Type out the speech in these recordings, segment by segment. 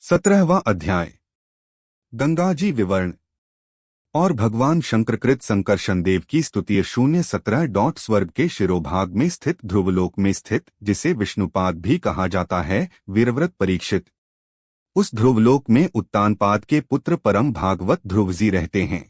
17वां अध्याय। गंगाजी विवरण और भगवान शंकरकृत संकर्षण देव की स्तुति 017 स्वर्ग के शिरोभाग में स्थित ध्रुवलोक में स्थित, जिसे विष्णुपाद भी कहा जाता है, वीरव्रत परीक्षित। उस ध्रुवलोक में उत्तानपाद के पुत्र परम भागवत ध्रुवजी रहते हैं।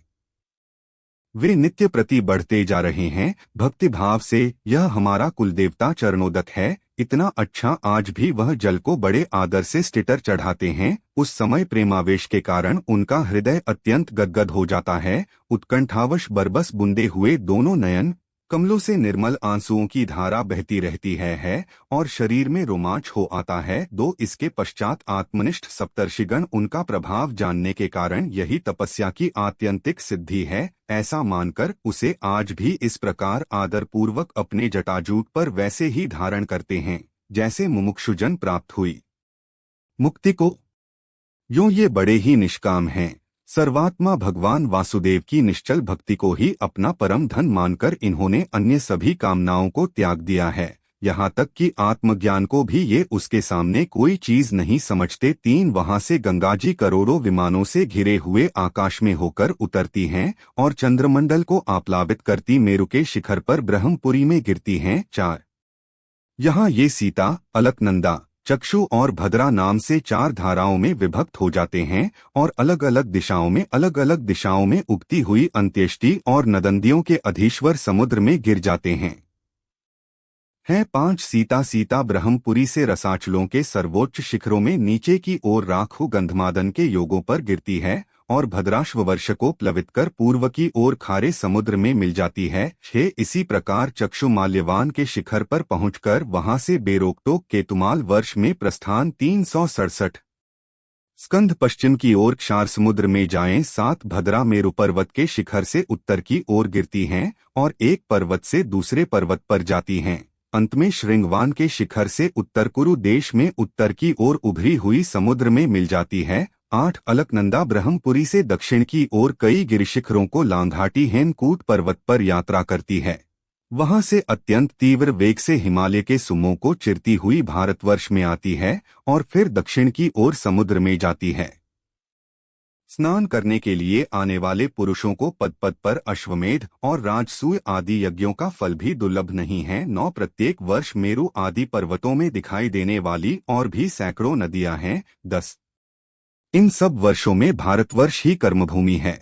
वे नित्य प्रति बढ़ते जा रहे हैं भक्तिभाव से। यह हमारा कुलदेवता चरणोदक है। इतना अच्छा, आज भी वह जल को बड़े आदर से स्टिटर चढ़ाते हैं। उस समय प्रेमावेश के कारण उनका हृदय अत्यंत गदगद हो जाता है। उत्कंठावश बरबस बुंदे हुए दोनों नयन कमलों से निर्मल आंसुओं की धारा बहती रहती है और शरीर में रोमांच हो आता है। दो इसके पश्चात आत्मनिष्ठ सप्तर्षिगण उनका प्रभाव जानने के कारण यही तपस्या की आत्यंतिक सिद्धि है, ऐसा मानकर उसे आज भी इस प्रकार आदरपूर्वक अपने जटाजूट पर वैसे ही धारण करते हैं जैसे मुमुक्षुजन प्राप्त हुई मुक्ति को। यूं ये बड़े ही निष्काम हैं। सर्वात्मा भगवान वासुदेव की निश्चल भक्ति को ही अपना परम धन मानकर इन्होंने अन्य सभी कामनाओं को त्याग दिया है। यहाँ तक कि आत्मज्ञान को भी ये उसके सामने कोई चीज नहीं समझते। वहां से गंगाजी करोड़ों विमानों से घिरे हुए आकाश में होकर उतरती हैं और चंद्रमंडल को आप्लावित करती मेरु के शिखर पर ब्रह्मपुरी में गिरती हैं। 4 यहाँ ये सीता, अलकनंदा, चक्षु और भद्रा नाम से 4 धाराओं में विभक्त हो जाते हैं और अलग अलग दिशाओं में उगती हुई अंत्येष्टि और नदंदियों के अधीश्वर समुद्र में गिर जाते हैं। 5 सीता ब्रह्मपुरी से रसाचलों के सर्वोच्च शिखरों में नीचे की ओर राखु गंधमादन के योगों पर गिरती है और भद्राश्ववर्ष को प्लवित कर पूर्व की ओर खारे समुद्र में मिल जाती है। 6 इसी प्रकार चक्षु माल्यवान के शिखर पर पहुंचकर वहां से बेरोकटोक केतुमाल वर्ष में प्रस्थान 367 स्कंध पश्चिम की ओर क्षार समुद्र में जाएं। 7 भद्रा मेरु पर्वत के शिखर से उत्तर की ओर गिरती हैं और एक पर्वत से दूसरे पर्वत पर जाती हैं। अंत में श्रृंगवान के शिखर से उत्तर कुरु देश में उत्तर की ओर उभरी हुई समुद्र में मिल जाती है। 8 अलकनंदा ब्रह्मपुरी से दक्षिण की ओर कई गिरिशिखरों को लांघाटी हेमकूट पर्वत पर यात्रा करती है। वहां से अत्यंत तीव्र वेग से हिमालय के सुमों को चिरती हुई भारतवर्ष में आती है और फिर दक्षिण की ओर समुद्र में जाती है। स्नान करने के लिए आने वाले पुरुषों को पद पद पर अश्वमेध और राजसूय आदि यज्ञों का फल भी दुर्लभ नहीं है। 9 प्रत्येक वर्ष मेरु आदि पर्वतों में दिखाई देने वाली और भी सैकड़ों नदियां हैं। 10 इन सब वर्षों में भारतवर्ष ही कर्मभूमि है।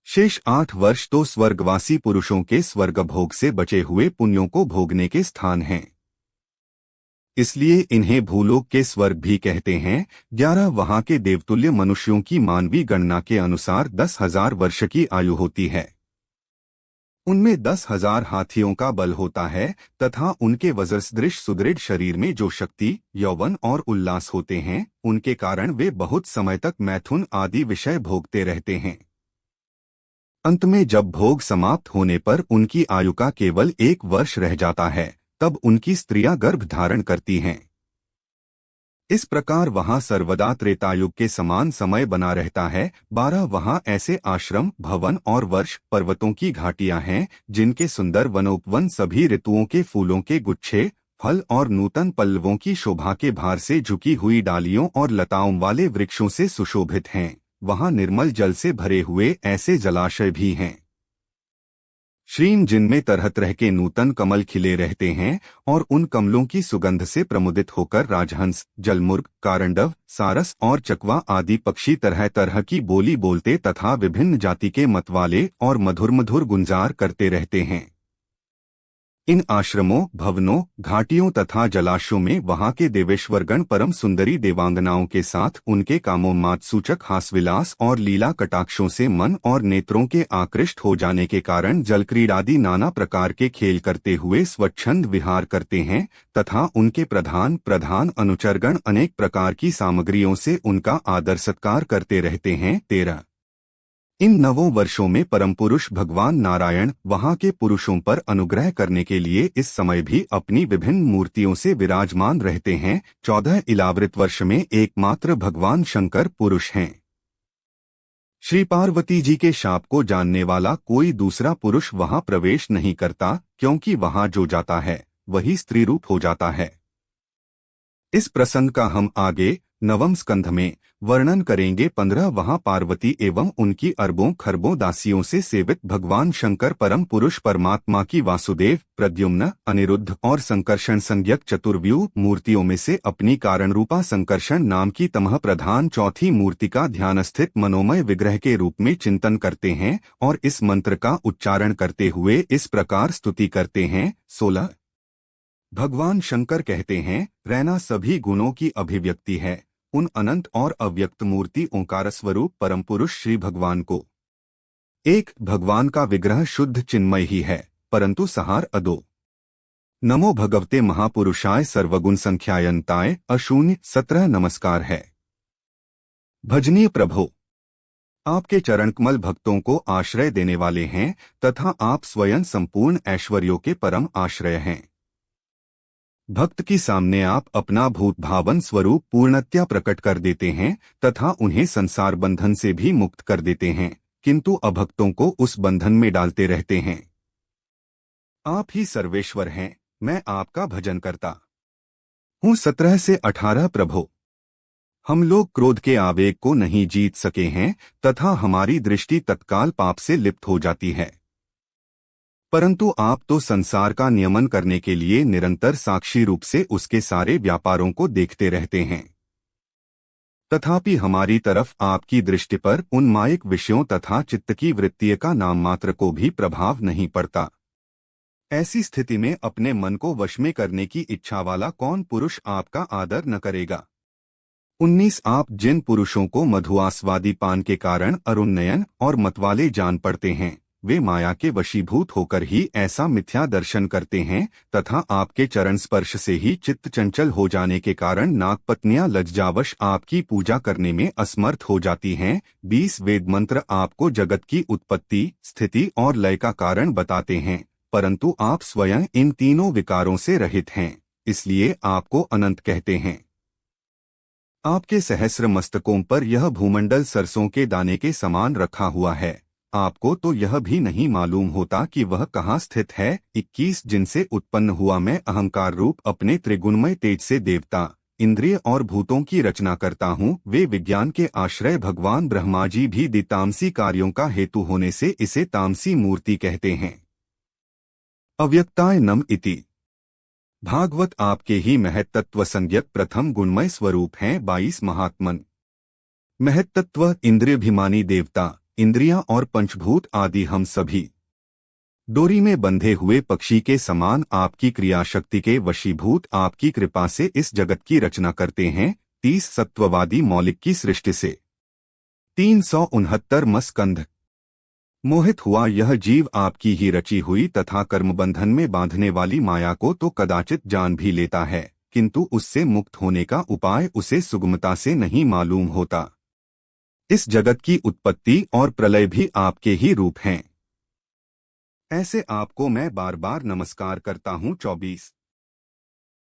शेष 8 वर्ष तो स्वर्गवासी पुरुषों के स्वर्गभोग से बचे हुए पुण्यों को भोगने के स्थान हैं। इसलिए इन्हें भूलोक के स्वर्ग भी कहते हैं। 11 वहां के देवतुल्य मनुष्यों की मानवीय गणना के अनुसार 10,000 वर्ष की आयु होती है। उनमें 10,000 हाथियों का बल होता है तथा उनके वज्रसदृश सुदृढ़ शरीर में जो शक्ति, यौवन और उल्लास होते हैं, उनके कारण वे बहुत समय तक मैथुन आदि विषय भोगते रहते हैं। अंत में जब भोग समाप्त होने पर उनकी आयु का केवल 1 वर्ष रह जाता है, तब उनकी स्त्रियां गर्भ धारण करती हैं। इस प्रकार वहां सर्वदा त्रेतायुग के समान समय बना रहता है। 12 वहां ऐसे आश्रम, भवन और वर्ष पर्वतों की घाटियां हैं जिनके सुंदर वनोपवन सभी ऋतुओं के फूलों के गुच्छे, फल और नूतन पल्लवों की शोभा के भार से झुकी हुई डालियों और लताओं वाले वृक्षों से सुशोभित हैं। वहां निर्मल जल से भरे हुए ऐसे जलाशय भी हैं श्रीम, जिनमें तरह तरह के नूतन कमल खिले रहते हैं और उन कमलों की सुगंध से प्रमुदित होकर राजहंस, जलमुर्ग, कारंडव, सारस और चकवा आदि पक्षी तरह तरह की बोली बोलते तथा विभिन्न जाति के मतवाले और मधुर मधुर गुंजार करते रहते हैं। इन आश्रमों, भवनों, घाटियों तथा जलाशयों में वहां के देवेश्वरगण परम सुंदरी देवांगनाओं के साथ उनके कामोन्माद सूचक हासविलास और लीला कटाक्षों से मन और नेत्रों के आकृष्ट हो जाने के कारण जलक्रीड़ादि नाना प्रकार के खेल करते हुए स्वच्छंद विहार करते हैं तथा उनके प्रधान अनुचरगण अनेक प्रकार की सामग्रियों से उनका आदर सत्कार करते रहते हैं। 13 इन 9 वर्षों में परम पुरुष भगवान नारायण वहां के पुरुषों पर अनुग्रह करने के लिए इस समय भी अपनी विभिन्न मूर्तियों से विराजमान रहते हैं। 14 इलावृत वर्ष में एकमात्र भगवान शंकर पुरुष हैं। श्री पार्वती जी के शाप को जानने वाला कोई दूसरा पुरुष वहां प्रवेश नहीं करता, क्योंकि वहां जो जाता है वही स्त्री रूप हो जाता है। इस प्रसंग का हम आगे नवम स्कंध में वर्णन करेंगे 15 वहाँ पार्वती एवं उनकी अरबों खरबों दासियों से सेवित भगवान शंकर परम पुरुष परमात्मा की वासुदेव, प्रद्युम्न, अनिरुद्ध और संकर्षण संज्ञक चतुर्व्यूह मूर्तियों में से अपनी कारण रूपा संकर्षण नाम की तमह प्रधान चौथी मूर्ति का ध्यान स्थित मनोमय विग्रह के रूप में चिंतन करते हैं और इस मंत्र का उच्चारण करते हुए इस प्रकार स्तुति करते हैं। 16 भगवान शंकर कहते हैं, रैना सभी गुणों की अभिव्यक्ति है उन अनंत और अव्यक्त मूर्ति ओंकार स्वरूप परम पुरुष श्री भगवान को। एक भगवान का विग्रह शुद्ध चिन्मय ही है, परंतु सहार अदो। नमो भगवते महापुरुषाय सर्वगुण संख्यायंताय अशून्य 17 नमस्कार है। भजनीय प्रभो, आपके चरणकमल भक्तों को आश्रय देने वाले हैं तथा आप स्वयं संपूर्ण ऐश्वर्यों के परम आश्रय हैं। भक्त की सामने आप अपना भूत भावन स्वरूप पूर्णतया प्रकट कर देते हैं तथा उन्हें संसार बंधन से भी मुक्त कर देते हैं, किंतु अभक्तों को उस बंधन में डालते रहते हैं। आप ही सर्वेश्वर हैं, मैं आपका भजन करता हूँ। 17 से 18 प्रभो, हम लोग क्रोध के आवेग को नहीं जीत सके हैं तथा हमारी दृष्टि तत्काल पाप से लिप्त हो जाती है, परंतु आप तो संसार का नियमन करने के लिए निरंतर साक्षी रूप से उसके सारे व्यापारों को देखते रहते हैं। तथापि हमारी तरफ आपकी दृष्टि पर उन मायिक विषयों तथा चित्त की वृत्तियों का नाम मात्र को भी प्रभाव नहीं पड़ता। ऐसी स्थिति में अपने मन को वश में करने की इच्छा वाला कौन पुरुष आपका आदर न करेगा। 19 आप जिन पुरुषों को मधुआस्वादी पान के कारण अरुणनयन और मतवाले जान पड़ते हैं, वे माया के वशीभूत होकर ही ऐसा मिथ्या दर्शन करते हैं तथा आपके चरण स्पर्श से ही चित्त चंचल हो जाने के कारण नागपत्नियां लज्जावश आपकी पूजा करने में असमर्थ हो जाती हैं। 20 वेद मंत्र आपको जगत की उत्पत्ति, स्थिति और लय का कारण बताते हैं, परंतु आप स्वयं इन तीनों विकारों से रहित हैं, इसलिए आपको अनंत कहते हैं। आपके सहस्र मस्तकों पर यह भूमंडल सरसों के दाने के समान रखा हुआ है, आपको तो यह भी नहीं मालूम होता कि वह कहाँ स्थित है। 21 जिनसे उत्पन्न हुआ मैं अहंकार रूप अपने त्रिगुणमय तेज से देवता, इंद्रिय और भूतों की रचना करता हूँ। वे विज्ञान के आश्रय भगवान ब्रह्मा जी भी तामसी कार्यों का हेतु होने से इसे तामसी मूर्ति कहते हैं। अव्यक्ताय नम इति भागवत आपके ही महत्तत्व संज्ञक प्रथम गुणमय स्वरूप हैं। 22 महात्मन महत्तत्व इंद्रियभिमानी देवता, इंद्रियां और पंचभूत आदि हम सभी डोरी में बंधे हुए पक्षी के समान आपकी क्रियाशक्ति के वशीभूत आपकी कृपा से इस जगत की रचना करते हैं। 30 सत्ववादी मौलिक की सृष्टि से 369 मस्कंध मोहित हुआ यह जीव आपकी ही रची हुई तथा कर्मबंधन में बांधने वाली माया को तो कदाचित जान भी लेता है, किंतु उससे मुक्त होने का उपाय उसे सुगमता से नहीं मालूम होता। इस जगत की उत्पत्ति और प्रलय भी आपके ही रूप हैं, ऐसे आपको मैं बार बार नमस्कार करता हूँ। 24